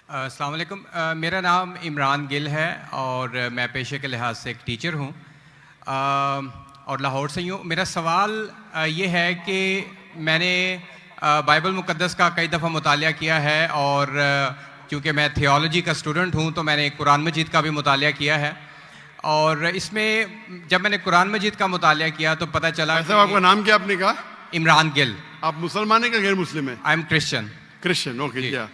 अस्सलाम वालेकुम। मेरा नाम इमरान गिल है और मैं पेशे के लिहाज से एक टीचर हूँ और लाहौर से ही हूँ। मेरा सवाल ये है कि मैंने बाइबल मुक़द्दस का कई दफ़ा मुतालिया किया है और क्योंकि मैं थियोलॉजी का स्टूडेंट हूँ तो मैंने कुरान मजीद का भी मुतालिया किया है। और इसमें जब मैंने कुरान मजीद का मुतालिया किया तो पता चला कि आपका नाम क्या आपने कहा? इमरान गिल। आप मुसलमान हैं कि गैर मुस्लिम है? I am Christian. Christian, okay. क्या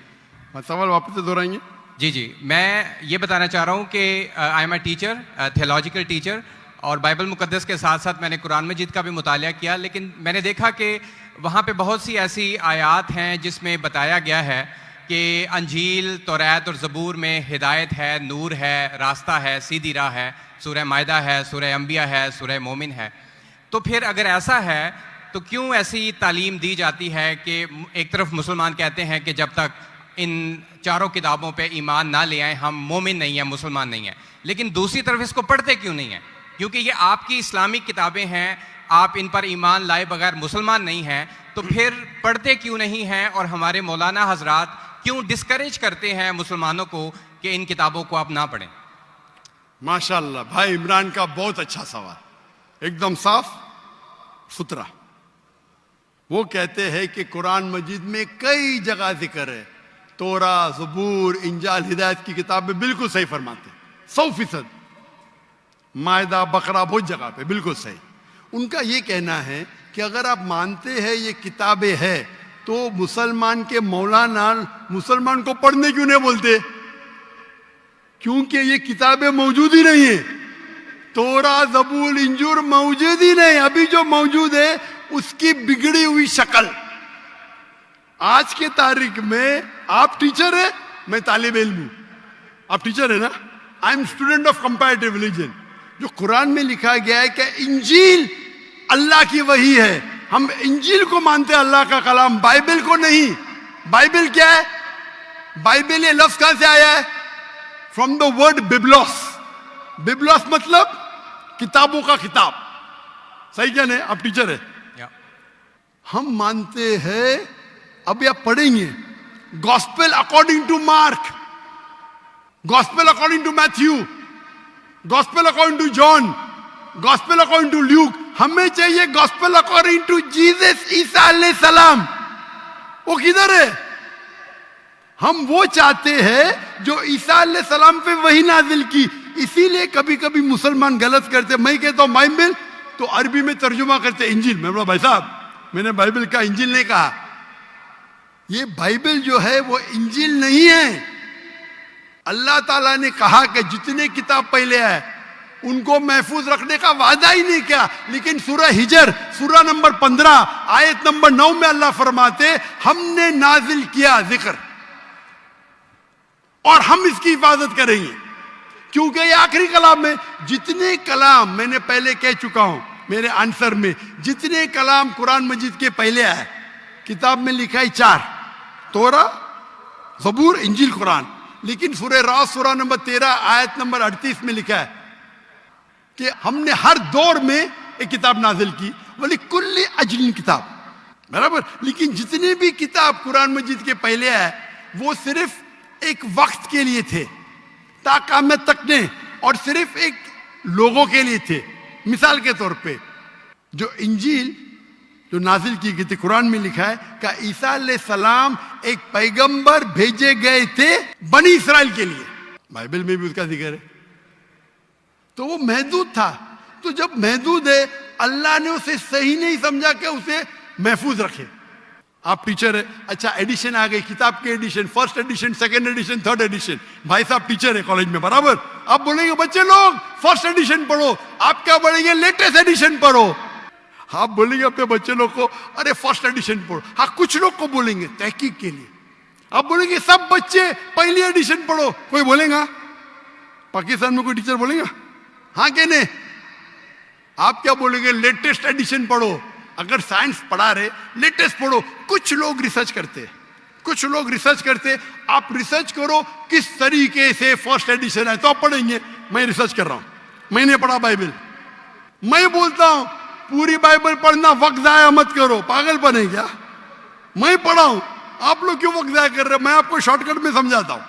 सवाल वापस से दोहराएंगे? जी, मैं ये बताना चाह रहा हूँ कि I am a teacher, theological teacher, और बाइबल मुक़द्दस के साथ साथ मैंने कुरान मजीद का भी मुतालिया किया। लेकिन मैंने देखा कि वहाँ पे बहुत सी ऐसी आयात हैं जिसमें बताया गया है कि अंजील, तौरात और ज़बूर में हिदायत है, नूर है, रास्ता है, सीधी राह है। सूरह मायदा है, सूरह अंबिया है, सूरह मोमिन है। तो फिर अगर ऐसा है तो क्यों ऐसी तालीम दी जाती है कि एक तरफ मुसलमान कहते हैं कि जब तक इन चारों किताबों पे ईमान ना ले आए हम मोमिन नहीं हैं, मुसलमान नहीं हैं, लेकिन दूसरी तरफ इसको पढ़ते क्यों नहीं हैं? क्योंकि ये आपकी इस्लामिक किताबें हैं, आप इन पर ईमान लाए बगैर मुसलमान नहीं हैं, तो फिर पढ़ते क्यों नहीं हैं? और हमारे मौलाना हजरात क्यों डिस्करेज करते हैं मुसलमानों को कि इन किताबों को आप ना पढ़ें? माशाल्लाह, भाई इमरान का बहुत अच्छा सवाल, एकदम साफ सुथरा। वो कहते हैं कि कुरान मजीद में कई जगह जिक्र है, तोरा, ज़बूर, इंजाल, हिदायत की किताबें बिल्कुल सही फरमाते, 100%। मायदा, बकरा, बहुत जगह पे बिल्कुल सही। उनका ये कहना है कि अगर आप मानते हैं ये किताबें हैं तो मुसलमान के मौलाना मुसलमान को पढ़ने क्यों नहीं बोलते? क्योंकि ये किताबें मौजूद ही नहीं है। तोरा, ज़बूर, इंजूर मौजूद ही नहीं। अभी जो मौजूद है उसकी बिगड़ी हुई शक्ल। आज के तारीख में आप टीचर है, मैं तालिब इल्म हूं। आप टीचर है ना? I am student of comparative religion. जो कुरान में लिखा गया है कि इंजील अल्लाह की वही है, हम इंजील को मानते हैं, अल्लाह का कलाम, बाइबल को नहीं। बाइबल क्या है? बाइबल ये लफ्ज कहां से आया है? From the word biblos. Biblos मतलब किताबों का किताब। सही क्या नहीं? आप टीचर है। हम मानते हैं, अभी आप पढ़ेंगे, gospel according to Mark, gospel according to Matthew, gospel according to John, gospel according to Luke. हमें चाहिए गॉस्पेल अकॉर्डिंग टू जीसस ईसा अलैहि सलाम। वो किधर है? हम वो चाहते हैं जो ईसा अलैहि सलाम पे वही नाजिल की। इसीलिए कभी कभी मुसलमान गलत करते। मैं कहता हूं बाइबल, तो अरबी में तर्जुमा करते इंजिल। मैं बोला भाई साहब, मैंने बाइबल का इंजिल नहीं कहा। ये बाइबल जो है वो इंजिल नहीं है। अल्लाह ताला ने कहा कि जितने किताब पहले आए उनको महफूज रखने का वादा ही नहीं किया। लेकिन सूरह हिजर, सूरह नंबर 15, आयत नंबर 9 में अल्लाह फरमाते हमने नाजिल किया जिक्र और हम इसकी हिफाजत करेंगे, क्योंकि ये आखिरी कलाम है। जितने कलाम मैंने पहले कह चुका हूं मेरे आंसर में, जितने कलाम कुरान मजीद के पहले आए, किताब में लिखा है 4, तोरा, ज़बूर, इंजील, कुरान। लेकिन सूरह रात, सूरह नंबर 13, आयत नंबर 38 में लिखा है कि हमने हर दौर में एक किताब नाजिल की, वली कुल्ली अजलिन किताब, बराबर। लेकिन जितने भी किताब कुरान मजीद के पहले आए वो सिर्फ एक वक्त के लिए थे, ताक़यामत तक ने, और सिर्फ एक लोगों के लिए थे। मिसाल के तौर पे जो इंजील जो नाजिल की गई थी, कुरान में लिखा है कि ईसा अलैहि सलाम एक पैगंबर भेजे गए थे बनी इसराइल के लिए। बाइबल में भी उसका जिक्र है। तो वो महदूद था। तो जब महदूद है, अल्लाह ने उसे सही नहीं समझा कि उसे महफूज रखे। आप टीचर है, अच्छा एडिशन आ गई, किताब के edition, first edition, second edition, third edition. भाई साहब टीचर है कॉलेज में, बराबर। आप बोलेंगे बच्चे लोग फर्स्ट एडिशन पढ़ो, आप क्या बोलेंगे? लेटेस्ट एडिशन पढ़ो। आप बोलेंगे अपने बच्चे लोग को अरे फर्स्ट एडिशन पढ़ो। हाँ, कुछ लोग को बोलेंगे तहकीक के लिए। आप बोलेंगे सब बच्चे पहली एडिशन पढ़ो, कोई बोलेगा? पाकिस्तान में कोई टीचर बोलेगा? हाँ कि नहीं? आप क्या बोलेंगे? लेटेस्ट एडिशन पढ़ो। अगर साइंस पढ़ा रहे, लेटेस्ट पढ़ो। कुछ लोग रिसर्च करते, कुछ लोग रिसर्च करते। आप रिसर्च करो किस तरीके से फर्स्ट एडिशन है, तो आप पढ़ेंगे। मैं रिसर्च कर रहा हूं, मैंने पढ़ा बाइबल। मैं बोलता हूं पूरी बाइबल पढ़ना, वक्त जाया मत करो। पागलपन है क्या? मैं पढ़ा हूं, आप लोग क्यों वक्त जाया कर रहे हैं? मैं आपको शॉर्टकट में समझाता हूं।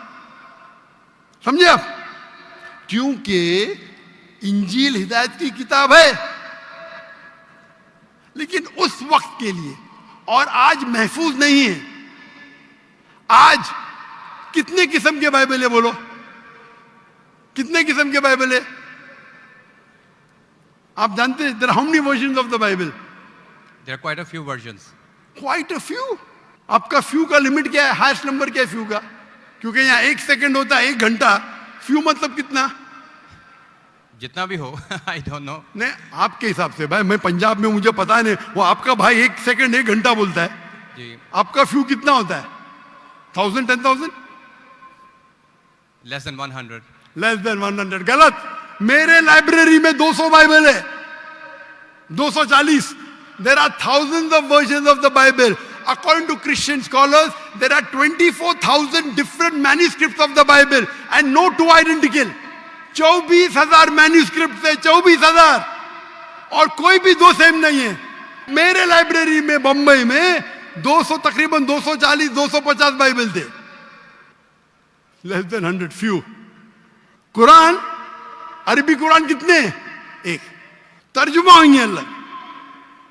समझे आप? क्योंकि इंजील हिदायत की किताब है, लेकिन उस वक्त के लिए, और आज महफूज नहीं है। आज कितने किस्म के बाइबल है बोलो? कितने किस्म के बाइबल है? आप जानते हैं there are how many versions of the Bible? There are quite a few versions. Quite a few. आपका फ्यू का लिमिट क्या है? हाईएस्ट नंबर क्या है फ्यू का? क्योंकि यहाँ 1 सेकंड होता है 1 घंटा। फ्यू मतलब कितना? जितना भी हो आई डोंट नो। नहीं, आपके हिसाब से भाई, मैं पंजाब में, मुझे पता नहीं। वो आपका भाई 1 सेकंड 1 घंटा बोलता है जी। आपका फ्यू कितना होता है? 1000, 10,000? Less than 100। Less than 100। गलत। मेरे लाइब्रेरी में 200 बाइबल है, 240। There are thousands of versions of the Bible. According to Christian scholars, there are 24,000 different manuscripts of the Bible and no two identical. 24,000 manuscript है, 24,000, और कोई भी दो सेम नहीं है। मेरे लाइब्रेरी में बंबई में 200, तकरीबन 240, 250 बाइबल थे। Less than 100, few. कुरान, अरबी कुरान कितने? एक। तर्जुमा होंगे अलग।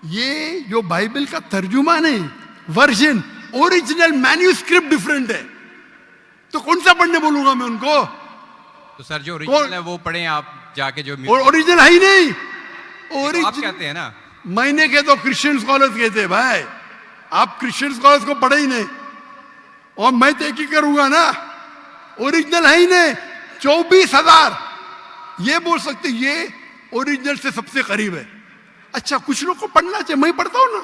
ये जो बाइबल का तर्जुमा नहीं, वर्जन, ओरिजिनल मैन्यूस्क्रिप्ट डिफरेंट है। तो कौन सा पढ़ने बोलूंगा मैं उनको? तो सर जो ओरिजिनल है वो पढ़े आप जाके, जो ओरिजिनल है ही नहीं। तो आप कहते हैं ना, मैंने कहे तो क्रिश्चियन स्कॉलर्स कहते हैं भाई। आप क्रिश्चियन स्कॉलर्स को पढ़े ही नहीं, और मैं तो एक ही करूंगा ना। ओरिजिनल है ही नहीं। 24,000 ये बोल सकते ये ओरिजिनल से सबसे करीब है। अच्छा, कुछ लोग को पढ़ना चाहिए, मैं पढ़ता हूं ना।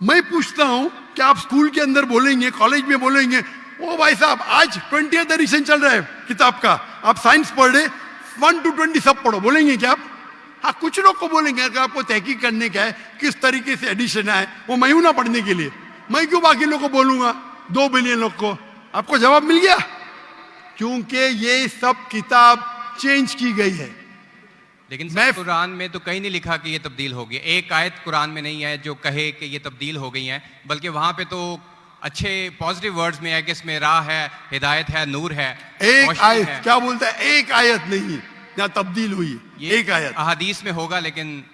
मैं पूछता हूं कि आप स्कूल के अंदर बोलेंगे, कॉलेज में बोलेंगे, ओ भाई साहब आज 20th एडिशन चल रहा है किताब का, आप साइंस पढ़ रहे, 1 to 20 सब पढ़ो, बोलेंगे क्या आप? हाँ, कुछ लोग को बोलेंगे। अगर आपको तहकीक करने का है किस तरीके से एडिशन है, वो मैं हूं ना पढ़ने के लिए। मैं क्यों बाकी लोग को बोलूंगा, 2 बिलियन लोग को? आपको जवाब मिल गया। क्योंकि ये सब किताब चेंज की गई है। लेकिन सर कुरान में तो कहीं नहीं लिखा कि ये तब्दील हो गई। एक आयत कुरान में नहीं है जो कहे कि ये तब्दील हो गई है, बल्कि वहां पे तो अच्छे पॉजिटिव वर्ड्स में है कि इसमें राह है, हिदायत है, नूर है। एक आयत क्या बोलता है? एक आयत नहीं यहाँ तब्दील हुई, एक आयत। अहादीस में होगा, लेकिन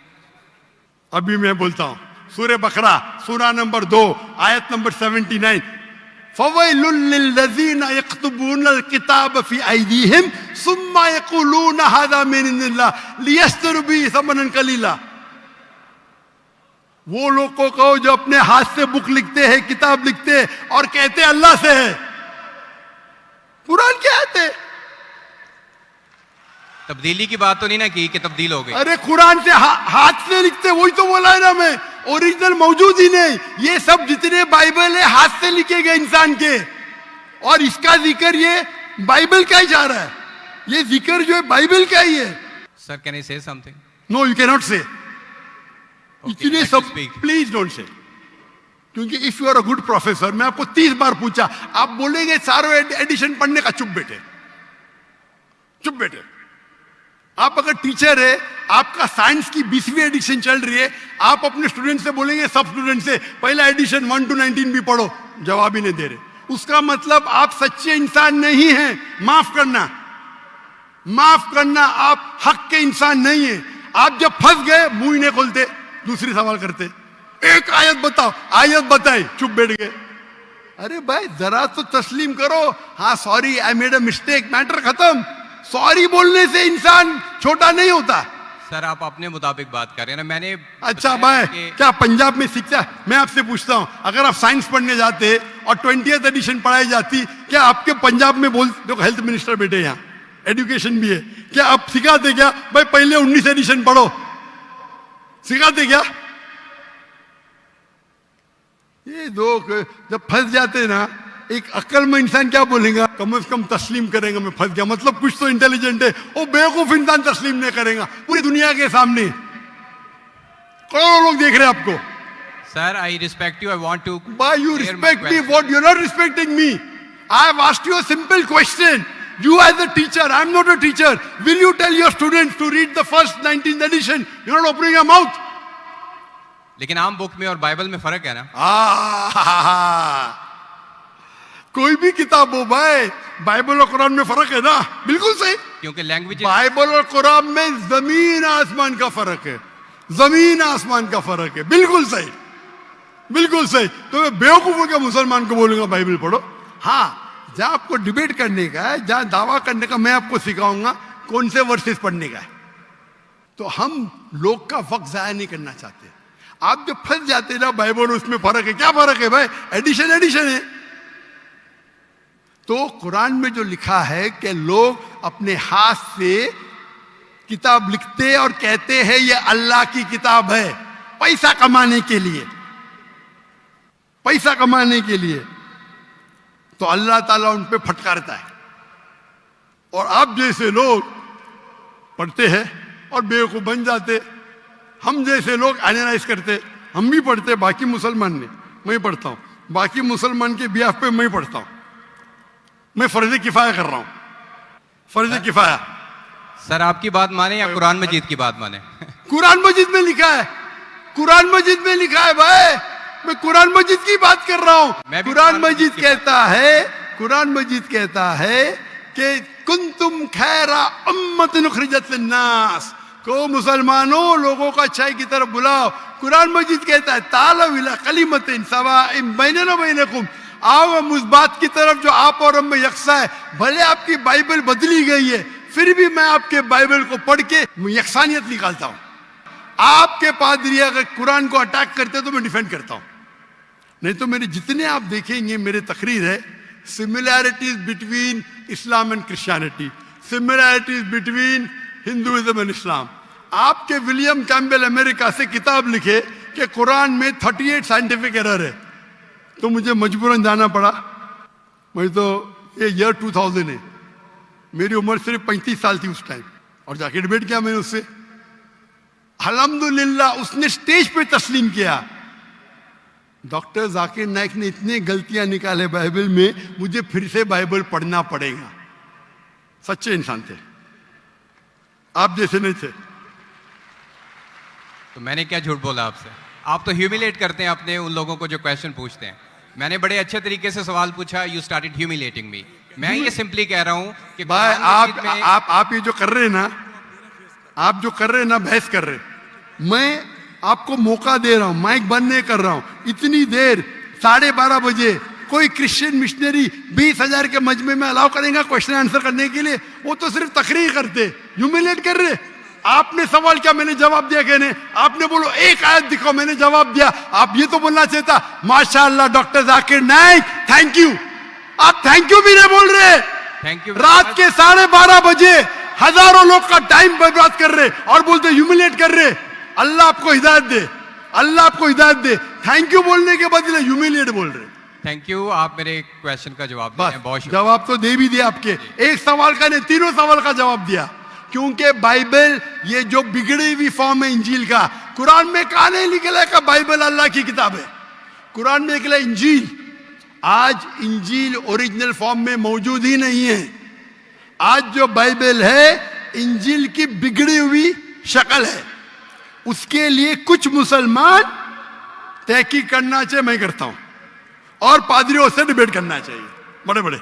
अभी मैं बोलता हूं। सूरह बकरा, सूरा नंबर 2, आयत नंबर 79। फवैलुल लिल्लज़ीना यक्तुबूनल किताब फी अयदीहिम सुम्मा यक़ूलूना हाज़ा मिन इंदिल्लाह लियश्तरू बिही समनन कलीला। वो लोग को कहो जो अपने हाथ से बुक लिखते हैं, किताब लिखते हैं, और कहते हैं अल्लाह से है। कुरान क्या है? तब्दीली की बात तो नहीं ना की कि तब्दील हो गई। अरे कुरान से हाथ से लिखते, वही तो बोला है ना मैं। ओरिजिनल मौजूद ही नहीं। ये सब जितने बाइबल है हाथ से लिखे गए इंसान के, और इसका जिक्र ये बाइबल का ही जा रहा है। ये जिक्र जो है बाइबल का ही है। Sir can I say something? No, you can not say. इतने सब speak. Please don't say. क्योंकि if you are a good professor, मैं आपको 30 बार पूछा, आप बोलेंगे सारों एडिशन पढ़ने का। चुप बेटे, चुप बेटे। आप अगर टीचर है, आपका साइंस की 20वीं एडिशन चल रही है, आप अपने स्टूडेंट से बोलेंगे, सब स्टूडेंट से पहला एडिशन 1 to 19 भी पढ़ो, जवाब ही नहीं दे रहे। उसका मतलब आप सच्चे इंसान नहीं हैं। माफ करना, माफ करना, आप हक के इंसान नहीं है। आप जब फंस गए मुंह ही नहीं खोलते, दूसरी सवाल करते। एक आयत बताओ, आयत बताई, चुप बैठ गए। अरे भाई जरा तो तस्लीम करो। हाँ sorry, I made a mistake, matter खत्म। सॉरी बोलने से इंसान छोटा नहीं होता। सर आप अपने मुताबिक बात कर रहे हैं ना। मैंने अच्छा भाई, क्या पंजाब में शिक्षा? मैं आपसे पूछता हूं, अगर आप साइंस पढ़ने जाते और 20th एडिशन पढ़ाई जाती, क्या आपके पंजाब में बोल, देखो हेल्थ मिनिस्टर बेटे यहाँ, एजुकेशन भी है, क्या आप सिखाते क्या भाई पहले 19 एडिशन पढ़ो? सिखाते क्या? ये दो जब फंस जाते ना, एक अक्लमंद इंसान क्या बोलेगा? कम से कम तस्लीम करेगा मैं फंस गया, मतलब कुछ तो इंटेलिजेंट है। वो बेवकूफ इंसान तस्लीम नहीं करेगा पूरी दुनिया के सामने। करोड़ों लोग देख रहे हैं आपको। Sir I respect you, I want to. Why you respect me? What? You're not respecting me. I have asked you a simple question. You as a teacher, I'm not a teacher. Will you tell your students to read the first 19th edition? You're not opening your mouth. लेकिन आम book में और Bible में फर्क है ना। कोई भी किताब हो भाई, बाइबल और कुरान में फर्क है ना? बिल्कुल सही। क्योंकि लैंग्वेज बाइबल और कुरान में जमीन आसमान का फर्क है, जमीन आसमान का फर्क है। बिल्कुल सही, बिल्कुल सही। तो मैं बेवकूफों के मुसलमान को बोलूंगा बाइबल पढ़ो। हाँ, जहां आपको डिबेट करने का है, जहां दावा करने का, मैं आपको सिखाऊंगा कौन से वर्सेस पढ़ने का है। तो हम लोग का वक्त जाया नहीं करना चाहते। आप जब फंस जाते ना बाइबल उसमें फर्क है, क्या फर्क है भाई? एडिशन एडिशन है। तो कुरान में जो लिखा है कि लोग अपने हाथ से किताब लिखते और कहते हैं ये अल्लाह की किताब है, पैसा कमाने के लिए, पैसा कमाने के लिए, तो अल्लाह ताला उन पे फटकारता है। और आप जैसे लोग पढ़ते हैं और बेवकूफ बन जाते। हम जैसे लोग एनालाइज करते, हम भी पढ़ते, बाकी मुसलमान ने, मैं पढ़ता हूं, बाकी मुसलमान के बिहाफ पे मैं पढ़ता हूं। मैं फर्ज किफाया कर रहा हूं, फर्ज किफाया। सर आपकी बात माने या कुरान मजीद की बात माने? कुरान मजीद में लिखा है, कुरान मजीद में लिखा है भाई, मैं कुरान मजीद की बात कर रहा हूं। कुरान मजीद कहता है, कुरान मजीद कहता है कि कुंतुम खैरा उम्मतिन उखरिजत लिन्नास, को मुसलमानों लोगों को अच्छाई की तरफ बुलाओ। कुरान मजीद कहता है तालव इला कलिमतिन सवाइन बैनना बैनकुम, आओ हम उस बात की तरफ जो आप और हम में यकसा है। भले आपकी बाइबल बदली गई है, फिर भी मैं आपके बाइबल को पढ़ के यकसानियत निकालता हूं। आपके पादरी अगर कुरान को अटैक करते तो मैं डिफेंड करता हूं, नहीं तो मेरे जितने आप देखेंगे मेरे तकरीर है similarities between Islam and Christianity, similarities between Hinduism and Islam. आपके विलियम कैम्पबेल अमेरिका से किताब लिखे कि कुरान में 38 साइंटिफिक एरर है, तो मुझे मजबूरन जाना पड़ा। मैं तो ये ईयर 2000 है, मेरी उम्र सिर्फ 35 साल थी उस टाइम, और जाके डिबेट किया मैंने उससे। अल्हम्दुलिल्लाह उसने स्टेज पे तस्लीम किया। डॉक्टर जाकिर नाइक ने इतनी गलतियां निकाले बाइबल में, मुझे फिर से बाइबल पढ़ना पड़ेगा। सच्चे इंसान थे, आप जैसे नहीं थे। तो मैंने क्या झूठ बोला आपसे? आप तो ह्यूमिलेट करते हैं अपने उन लोगों को जो क्वेश्चन पूछते हैं। मैंने बड़े अच्छे तरीके से सवाल पूछा, यू स्टार्टेड ह्यूमिलेटिंग मी। मैं ये सिंपली कह रहा हूं कि भाई आप ये जो कर रहे हैं ना, आप जो कर रहे हैं ना, बहस कर रहे हैं, मैं आपको मौका दे रहा हूं, माइक बंद नहीं कर रहा हूं। इतनी देर 12:30 बजे कोई क्रिश्चियन मिशनरी 20,000 के मजमे में अलाउ करेगा क्वेश्चन आंसर करने के लिए? वो तो सिर्फ तकरीर करते, ह्यूमिलेट कर रहे। आपने सवाल किया, मैंने जवाब दिया। कहने आपने बोलो एक आयत दिखाओ, मैंने जवाब दिया। आप ये तो बोलना चाहिए था माशाअल्लाह doctor Zakir Naik thank you. आप थैंक यू भी नहीं बोल रहे। Thank you. रात के 12:30 बजे हजारों लोग का टाइम बर्बाद कर रहे और बोलते ह्यूमिलेट कर रहे। अल्लाह आपको हिदायत दे, अल्लाह आपको हिदायत दे। थैंक यू बोलने के बदले ह्यूमिलेट बोल रहे। थैंक यू, आप मेरे क्वेश्चन का जवाब दिए हैं, बहुत शुक्रिया। जवाब तो दे भी दिया आपके, एक सवाल का नहीं, तीनों सवाल का जवाब दिया। क्योंकि बाइबल ये जो बिगड़ी हुई फॉर्म है इंजील का, कुरान में कहा नहीं निकला का बाइबल अल्लाह की किताब है। कुरान में निकला इंजील। आज इंजील ओरिजिनल फॉर्म में मौजूद ही नहीं है। आज जो बाइबल है इंजील की बिगड़ी हुई शक्ल है। उसके लिए कुछ मुसलमान तहकीक करना चाहिए, मैं करता हूं, और पादरियों से डिबेट करना चाहिए बड़े बड़े,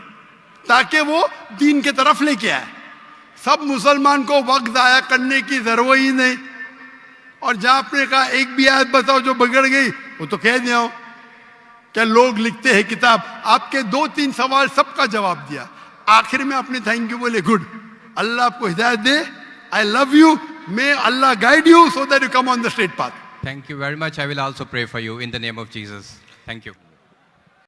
ताकि वो दीन की तरफ लेके आए। सब मुसलमान को वक्त जाया करने की जरूरत ही नहीं। और जहां आपने कहा एक भी आयत बताओ जो बिगड़ गई, वो तो कह दिया हूं। क्या लोग लिखते हैं किताब, आपके 2-3 सवाल सबका जवाब दिया। आखिर में आपने थैंक यू बोले, गुड, अल्लाह आपको हिदायत दे, I love you, may Allah guide you so that you come on the straight path. Thank you very much. I will also pray for you in the name of Jesus. Thank you.